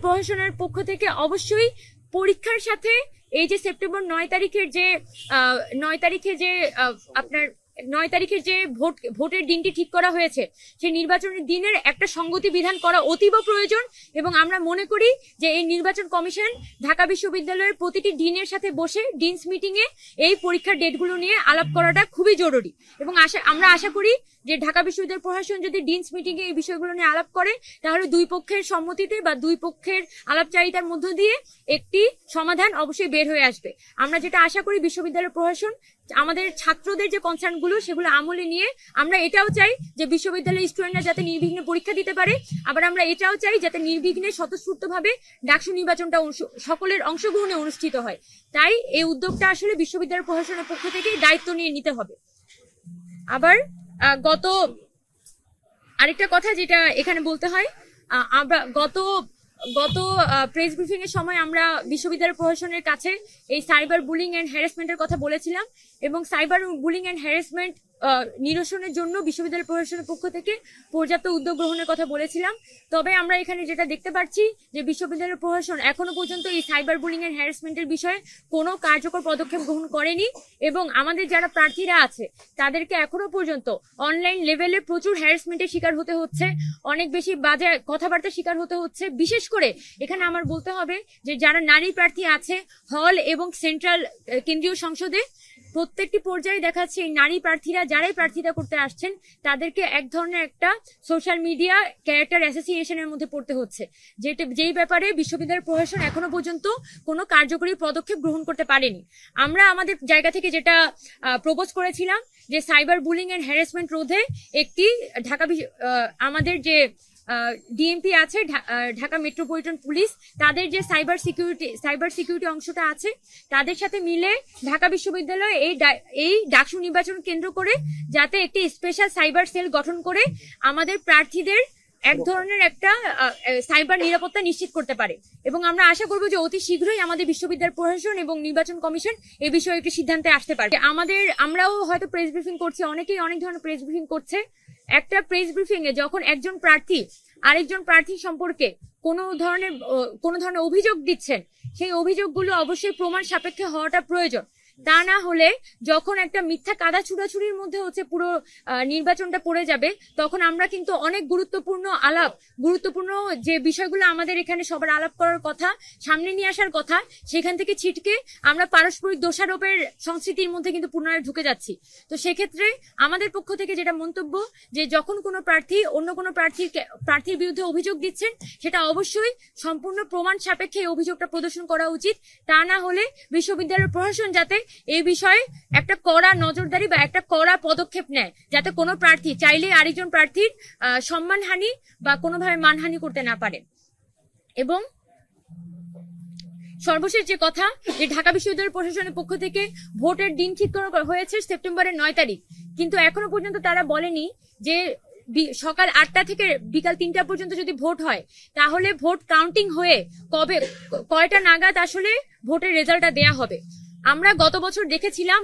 প্রশাসনের পক্ষ থেকে অবশ্যই পরীক্ষার সাথে এই যে সেপ্টেম্বর 9 তারিখের যে 9 তারিখের যে ভোটের দিনটি ঠিক করা হয়েছে, সেই নির্বাচনের দিনের একটা সংগতি বিধান করা অতীব প্রয়োজন। এবং আমরা মনে করি যে এই নির্বাচন কমিশন ঢাকা বিশ্ববিদ্যালয়ের প্রতিটি ডিনের সাথে বসে ডিনস মিটিং এ এই পরীক্ষার ডেটগুলো নিয়ে আলাপ করাটা খুবই জরুরি। এবং আমরা আশা করি যে ঢাকা বিশ্ববিদ্যালয় প্রশাসন যদি ডিনস মিটিং এ এই বিষয়গুলো নিয়ে আলাপ করে, তাহলে দুই পক্ষের সম্মতিতে বা দুই পক্ষের আলাপচারিতার মধ্য দিয়ে একটি সমাধান অবশ্যই বের হয়ে আসবে। আমরা যেটা আশা করি, বিশ্ববিদ্যালয় প্রশাসন আমাদের ছাত্রদের যে কনসার্ন গুলো সেগুলো আমলে নিয়ে, আমরা এটাও চাই যে বিশ্ববিদ্যালয়ের স্টুডেন্টরা যাতে নির্বিঘ্নে পরীক্ষা দিতে পারে। আবার আমরা এটাও চাই যাতে নির্বিঘ্নে স্বতঃস্ফূর্তভাবে ডাকসু নির্বাচনটা সকলের অংশগ্রহণে অনুষ্ঠিত হয়। তাই এই উদ্যোগটা আসলে বিশ্ববিদ্যালয় প্রশাসনের পক্ষ থেকে দায়িত্ব নিয়ে নিতে হবে। আবার আরেকটা কথা যেটা এখানে বলতে হয়, আমরা গত প্রেস ব্রিফিং এর সময় আমরা বিশ্ববিদ্যালয় প্রশাসনের কাছে এই সাইবার বুলিং এন্ড হ্যারাসমেন্টের কথা বলেছিলাম, এবং সাইবার বুলিং এন্ড হ্যারাসমেন্ট নিরসনের জন্য বিশ্ববিদ্যালয় প্রশাসনের পক্ষ থেকে পর্যাপ্ত উদ্যোগ গ্রহণের কথা বলেছিলাম। তবে আমরা এখানে যেটা দেখতে পাচ্ছি যে বিশ্ববিদ্যালয় প্রশাসন এখনো পর্যন্ত এই সাইবার বুলিং এন্ড হ্যারাসমেন্টের বিষয়ে কোনো কার্যকর পদক্ষেপ গ্রহণ করেনি, এবং আমাদের যারা প্রার্থীরা আছে তাদেরকে এখনো পর্যন্ত অনলাইন লেভেলে প্রচুর হ্যারাসমেন্টের শিকার হতে হচ্ছে, অনেক বেশি বাজে কথাবার্তার শিকার হতে হচ্ছে। বিশেষ করে এখানে আমার বলতে হবে যে যারা নারী প্রার্থী আছে হল এবং সেন্ট্রাল কেন্দ্রীয় সংসদে, প্রত্যেকটি পর্যায়ে দেখাচ্ছে এই নারী প্রার্থীরা যারাই প্রার্থিতা করতে আসছেন তাদেরকে এক ধরনের একটা সোশ্যাল মিডিয়া ক্যারেক্টার অ্যাসোসিয়েশনের মধ্যে পড়তে হচ্ছে, যেই ব্যাপারে বিশ্ববিদ্যালয় প্রশাসন এখনো পর্যন্ত কোনো কার্যকরী পদক্ষেপ গ্রহণ করতে পারেনি। আমরা আমাদের জায়গা থেকে যেটা প্রপোজ করেছিলাম যে সাইবার বুলিং এন্ড হ্যারাসমেন্ট রোধে একটি আমাদের যে ডিএমপি আছে, ঢাকা মেট্রোপলিটন পুলিশ, তাদের যে সাইবার সিকিউরিটি অংশটা আছে, তাদের সাথে মিলে ঢাকা বিশ্ববিদ্যালয় এই ডাকসু নির্বাচন কেন্দ্র করে যাতে একটি স্পেশাল সাইবার সেল গঠন করে আমাদের প্রার্থীদের এক ধরনের একটা সাইবার নিরাপত্তা নিশ্চিত করতে পারে। এবং আমরা আশা করবো যে অতি শীঘ্রই আমাদের বিশ্ববিদ্যালয় প্রশাসন এবং নির্বাচন কমিশন এ বিষয়ে একটি সিদ্ধান্তে আসতে পারে। আমরাও হয়তো প্রেস ব্রিফিং করছি, অনেকেই অনেক ধরনের প্রেস ব্রিফিং করছে। একটা প্রেস ব্রিফিং এ যখন একজন প্রার্থী আরেকজন প্রার্থী সম্পর্কে কোনো ধরনের অভিযোগ দিচ্ছেন, সেই অভিযোগগুলো অবশ্যই প্রমাণ সাপেক্ষে হওয়াটা প্রয়োজন। তা না হলে যখন একটা মিথ্যা কাদা ছুড়াছুড়ির মধ্যে পুরো নির্বাচনটা পড়ে যাবে, তখন আমরা কিন্তু অনেক গুরুত্বপূর্ণ যে বিষয়গুলো আমাদের এখানে সবার আলাপ করার কথা, সামনে নিয়ে আসার কথা, সেখান থেকে ছিটকে আমরা পারস্পরিক দোষারোপের সংস্কৃতির মধ্যে কিন্তু পুনরায় ঢুকে যাচ্ছি। তো সেক্ষেত্রে আমাদের পক্ষ থেকে যেটা মন্তব্য, যে যখন কোনো প্রার্থী অন্য কোনো প্রার্থীর বিরুদ্ধে অভিযোগ দিচ্ছেন, সেটা অবশ্যই সম্পূর্ণ প্রমাণ সাপেক্ষে এই অভিযোগটা প্রদর্শন করা উচিত। তা না হলে বিশ্ববিদ্যালয়ের প্রশাসন যাতে এই বিষয়ে একটা কড়া নজরদারি বা একটা কড়া পদক্ষেপ নেয়, যাতে কোনো প্রার্থী চাইলে আরেকজন প্রার্থীর সম্মানহানি বা কোনোভাবে মানহানি করতে না পারে। এবং সর্বশেষ যে কথা, যে ঢাকা বিশ্ববিদ্যালয় প্রশাসনের পক্ষ থেকে ভোটের দিন ঠিক করা হয়েছে সেপ্টেম্বরের 9 তারিখ, কিন্তু এখনো পর্যন্ত তারা বলেনি যে সকাল 8টা থেকে বিকাল 3টা পর্যন্ত যদি ভোট হয়, তাহলে ভোট কাউন্টিং হয়ে কয়টা নাগাদ আসলে ভোটের রেজাল্টটা দেয়া হবে। আমরা গত বছর দেখেছিলাম,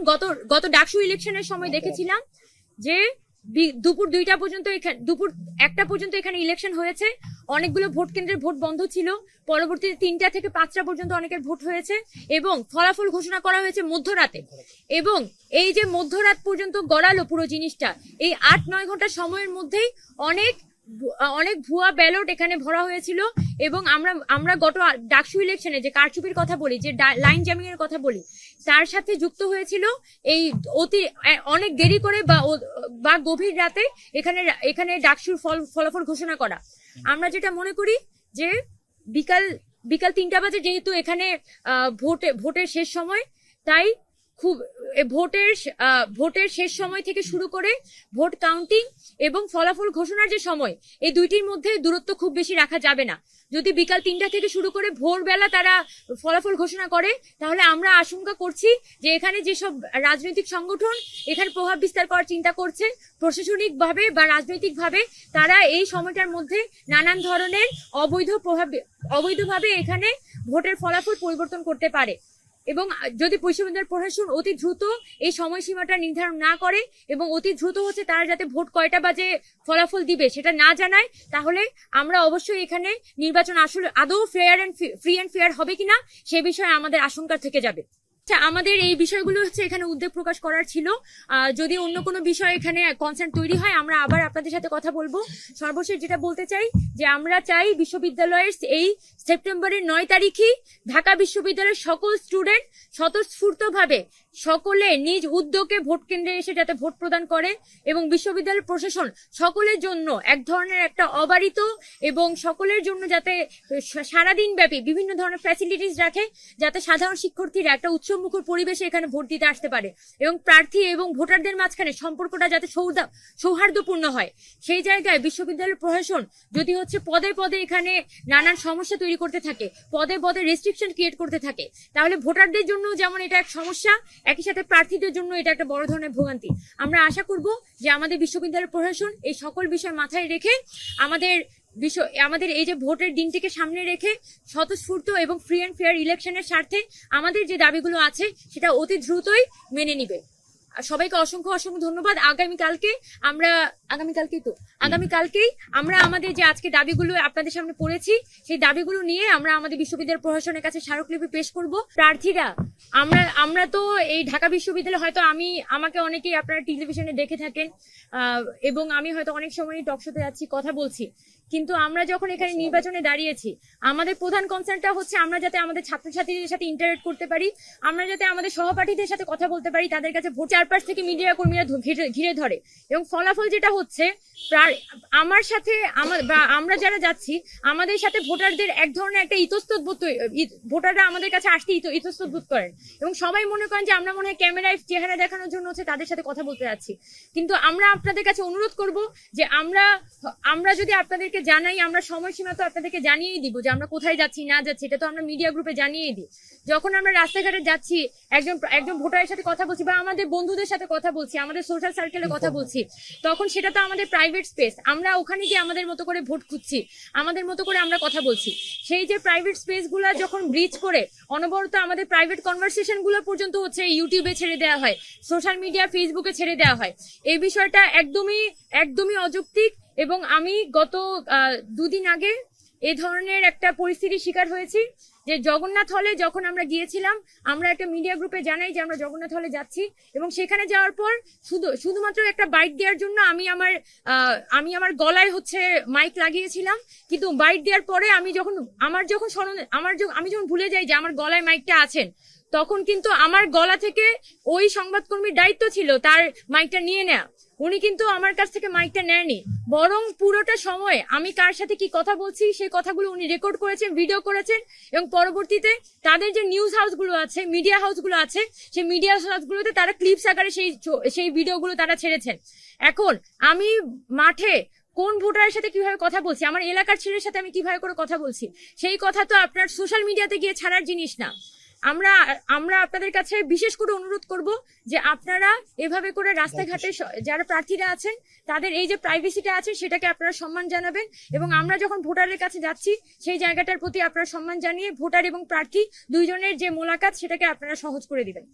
গত ডাকসু ইলেকশনের সময় দেখেছিলাম যে দুপুর 2টা পর্যন্ত দুপুর 1টা পর্যন্ত এখানে ইলেকশন হয়েছে, অনেকগুলো ভোট কেন্দ্রের ভোট বন্ধ ছিল, পরবর্তীতে 3টা থেকে 5টা পর্যন্ত অনেকের ভোট হয়েছে, এবং ফলাফল ঘোষণা করা হয়েছে মধ্যরাতে। এবং এই যে মধ্যরাত পর্যন্ত গড়ালো পুরো জিনিসটা, এই 8-9 ঘন্টা সময়ের মধ্যেই অনেক ভুয়া ব্যালট এখানে ভরা হয়েছিল। এবং আমরা গত ডাকসু ইলেকশনে যে কারচুপির কথা বলি, যে লাইন জ্যামিং এর কথা বলি, তার সাথে যুক্ত হয়েছিল এই অনেক দেরি করে বা গভীর রাতে এখানে ডাকসুর ফলাফল ঘোষণা করা। আমরা যেটা মনে করি যে বিকাল 3টা বাজে যেহেতু এখানে ভোটের শেষ সময়, তাই ভোটের শেষ সময় থেকে শুরু করে ভোট কাউন্টিং এবং ফলাফল ঘোষণার যে সময়, এই দুইটির মধ্যে দূরত্ব খুব বেশি রাখা যাবে না। যদি বিকাল 3টা থেকে শুরু করে ভোরবেলা তারা ফলাফল ঘোষণা করে, তাহলে আমরা আশঙ্কা করছি যে এখানে যেসব রাজনৈতিক সংগঠন এখানে প্রভাব বিস্তার করার চিন্তা করছে, প্রশাসনিকভাবে বা রাজনৈতিকভাবে, তারা এই সময়টার মধ্যে নানান ধরনের অবৈধভাবে এখানে ভোটের ফলাফল পরিবর্তন করতে পারে। এবং যদি বিশ্ববিদ্যালয় প্রশাসন অতি দ্রুত এই সময়সীমাটা নির্ধারণ না করে এবং অতি দ্রুত হচ্ছে তারা যাতে ভোট কয়টা বাজে ফলাফল দিবে সেটা না জানায়, তাহলে আমরা অবশ্যই এখানে নির্বাচন আসলে আদৌ ফ্রি অ্যান্ড ফেয়ার হবে কিনা সে বিষয়ে আমাদের আশঙ্কা থেকে যাবে। আমাদের এই বিষয়গুলো হচ্ছে এখানে উদ্বেগ প্রকাশ করার ছিল। যদি অন্য কোনো বিষয় এখানে কনসার্ন তৈরি হয় আমরা আবার আপনাদের সাথে কথা বলবো। সর্বশেষ যেটা বলতে চাই যে আমরা চাই বিশ্ববিদ্যালয়ের এই সেপ্টেম্বরের 9 তারিখই ঢাকা বিশ্ববিদ্যালয়ের সকল স্টুডেন্ট স্বতঃস্ফূর্তভাবে সকলে নিজ উদ্যোগে ভোট কেন্দ্রে এসে যাতে ভোট প্রদান করে এবং বিশ্ববিদ্যালয় প্রশাসন সকলের জন্য এক ধরনের একটা অবারিত এবং সকলের জন্য যাতে সারাদিন ব্যাপী বিভিন্ন ধরনের ফ্যাসিলিটিস রাখে যাতে সাধারণ শিক্ষার্থীরা একটা উৎসবমুখর পরিবেশে এখানে ভোট দিতে আসতে পারে এবং প্রার্থী এবং ভোটারদের মাঝখানে সম্পর্কটা যাতে সৌহার্দ্যপূর্ণ হয়। সেই জায়গায় বিশ্ববিদ্যালয় প্রশাসন যদি হচ্ছে পদে পদে এখানে নানান সমস্যা তৈরি করতে থাকে, পদে পদে রেস্ট্রিকশন ক্রিয়েট করতে থাকে, তাহলে ভোটারদের জন্য যেমন এটা এক সমস্যা, একই সাথে প্রার্থীদের জন্য এটা একটা বড় ধরনের ভোগান্তি। আমরা আশা করব যে আমাদের বিশ্ববিদ্যালয় প্রশাসন এই সকল বিষয় মাথায় রেখে আমাদের এই যে ভোটের দিনটিকে সামনে রেখে স্বতঃস্ফূর্ত এবং ফ্রি অ্যান্ড ফেয়ার ইলেকশনের স্বার্থে আমাদের যে দাবিগুলো আছে সেটা অতি দ্রুতই মেনে নিবে। সবাইকে অসংখ্য অসংখ্য ধন্যবাদ। আগামীকালকেই আমরা আমাদের যে আজকে দাবিগুলো আপনাদের সামনে পড়েছি সেই দাবিগুলো নিয়ে আমরা আমাদের বিশ্ববিদ্যালয় প্রশাসনের কাছে স্মারকলিপি পেশ করব। প্রার্থীরা আমরা তো এই ঢাকা বিশ্ববিদ্যালয়ে হয়তো আমাকে অনেকেই আপনারা টেলিভিশনে দেখে থাকেন এবং আমি হয়তো অনেক সময় টকশোতে যাচ্ছি কথা বলছি, কিন্তু আমরা যখন এখানে নির্বাচনে দাঁড়িয়েছি আমাদের প্রধান কনসার্নটা হচ্ছে আমরা যাতে আমাদের ছাত্রছাত্রীদের সাথে ইন্টারেক্ট করতে পারি, আমরা যাতে আমাদের সহপাঠীদের সাথে কথা বলতে পারি, তাদের কাছে ভোট চারপাশ থেকে মিডিয়া কর্মীরা ঘিরে ধরে এবং ফলাফল যেটা হচ্ছে আমার সাথে আমরা যারা যাচ্ছি আমাদের সাথে ভোটারদের এক ধরনের একটা ইতস্তত ভোটাররা আমাদের কাছে আসতে ইতস্তত বোধ করেন এবং সবাই মনে করেন যে আমরা মনে হয় ক্যামেরায় চেহারা দেখানোর জন্য হচ্ছে তাদের সাথে কথা বলতে যাচ্ছি। কিন্তু আমরা আপনাদের কাছে অনুরোধ করব যে আমরা যদি আপনাদেরকে জানাই, আমরা সময়সীমা তো আপনাদেরকে জানিয়েই দিব যে আমরা কোথায় যাচ্ছি না যাচ্ছি, এটা তো আমরা মিডিয়া গ্রুপে জানিয়েই দিই। যখন আমরা রাস্তাঘাটে যাচ্ছি একজন ভোটারের সাথে কথা বলছি বা আমাদের বন্ধুদের সাথে কথা বলছি, আমাদের সোশ্যাল সার্কেলে কথা বলছি, তখন সেটা তো আমাদের প্রাইভেট স্পেস, আমরা ওখানে গিয়ে আমাদের মতো করে ভোট খুঁজছি, আমাদের মতো করে আমরা কথা বলছি। সেই যে প্রাইভেট স্পেস গুলা যখন ব্রিচ করে অনবরত আমাদের প্রাইভেট কনভারসেশন গুলো পর্যন্ত হচ্ছে ইউটিউবে ছেড়ে দেওয়া হয়, সোশ্যাল মিডিয়া ফেসবুকে ছেড়ে দেওয়া হয়, এই বিষয়টা একদমই অযৌক্তিক। এবং আমি গত 2 দিন আগে এই ধরনের একটা পরিস্থিতির শিকার হয়েছি যে জগন্নাথ হলে যখন আমরা গিয়েছিলাম আমরা একটা মিডিয়া গ্রুপে জানাই যে আমরা জগন্নাথ হলে যাচ্ছি এবং সেখানে যাওয়ার পর শুধুমাত্র একটা বাইট দেওয়ার জন্য আমি আমার গলায় হচ্ছে মাইক লাগিয়েছিলাম, কিন্তু বাইট দেওয়ার পরে আমি যখন ভুলে যাই যে আমার গলায় মাইকটা আছেন, তখন কিন্তু আমার গলা থেকে ওই সংবাদকর্মীর দায়িত্ব ছিল তার মাইকটা নিয়ে নেয়া। উনি কিন্তু আমার কাছ থেকে মাইকটা নেননি, বরং পুরোটা সময় আমি কার সাথে কি কথা বলছি সেই কথাগুলো উনি রেকর্ড করেছেন, ভিডিও করেছেন এবং পরবর্তীতে তাদের যে নিউজ হাউসগুলো আছে, মিডিয়া হাউসগুলো আছে, সেই মিডিয়া হাউসগুলোতে তারা ক্লিপস আকারে সেই ভিডিওগুলো তারা ছেড়েছেন। এখন আমি মাঠে কোন ভোটারের সাথে কিভাবে কথা বলছি, আমার এলাকার ছেলের সাথে আমি কিভাবে করে কথা বলছি, সেই কথা তো আপনার সোশ্যাল মিডিয়াতে গিয়ে ছাড়ার জিনিস না। আমরা আপনাদের কাছে বিশেষ করে অনুরোধ করব যে আপনারা এভাবে করে রাস্তাঘাটে যারা প্রার্থীরা আছেন তাদের এই যে প্রাইভেসিটা আছে সেটাকে আপনারা সম্মান জানাবেন এবং আমরা যখন ভোটারের কাছে যাচ্ছি সেই জায়গাটার প্রতি আপনারা সম্মান জানিয়ে ভোটার এবং প্রার্থী দুইজনের যে মোলাকাত সেটাকে আপনারা সহজ করে দিবেন।